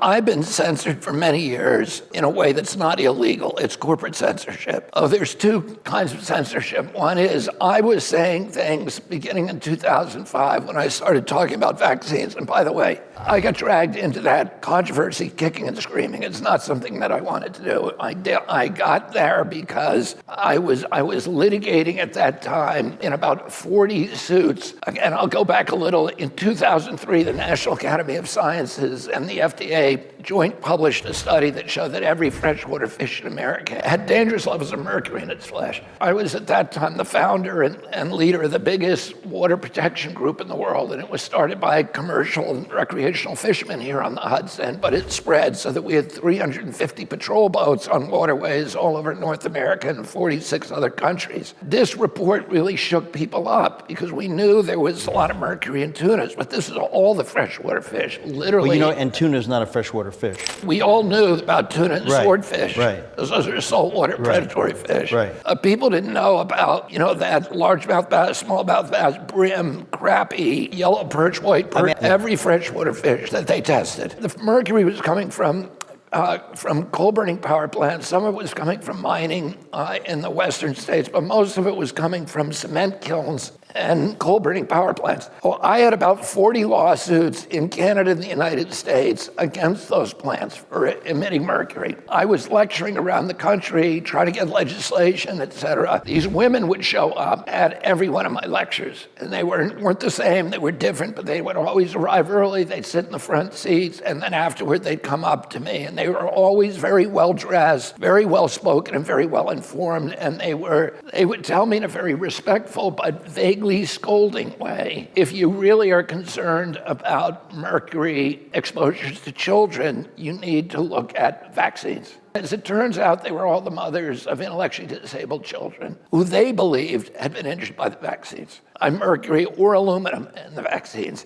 I've been censored for many years in a way that's not illegal. It's corporate censorship. Oh, there's two kinds of censorship. One is I was saying things beginning in 2005 when I started talking about vaccines. And by the way, I got dragged into that controversy kicking and screaming. It's not something that I wanted to do. I got there because I was litigating at that time in about 40 suits. Again, I'll go back a little. In 2003, the National Academy of Sciences and the FDA joint published a study that showed that every freshwater fish in America had dangerous levels of mercury in its flesh. I was at that time the founder and leader of the biggest water protection group in the world, and it was started by commercial and recreational fishermen here on the Hudson, but it spread so that we had 350 patrol boats on waterways all over North America and 46 other countries. This report really shook people up because we knew there was a lot of mercury in tunas, but this is all the freshwater fish, literally. Well, and tuna is not a freshwater fish. We all knew about tuna and swordfish. Right. Those are saltwater predatory fish. Right. People didn't know about, that largemouth bass, smallmouth bass, brim, crappie, yellow perch, white perch, every freshwater fish that they tested. The mercury was coming from coal-burning power plants. Some of it was coming from mining in the western states, but most of it was coming from cement kilns and coal-burning power plants. Well, I had about 40 lawsuits in Canada and the United States against those plants for emitting mercury. I was lecturing around the country, trying to get legislation, et cetera. These women would show up at every one of my lectures, and they weren't the same, they were different, but they would always arrive early, they'd sit in the front seats, and then afterward they'd come up to me, and they were always very well-dressed, very well-spoken, and very well-informed, and they would tell me in a very respectful but vaguely scolding way, if you really are concerned about mercury exposures to children, you need to look at vaccines. As it turns out, they were all the mothers of intellectually disabled children who they believed had been injured by the vaccines. Mercury or aluminum in the vaccines.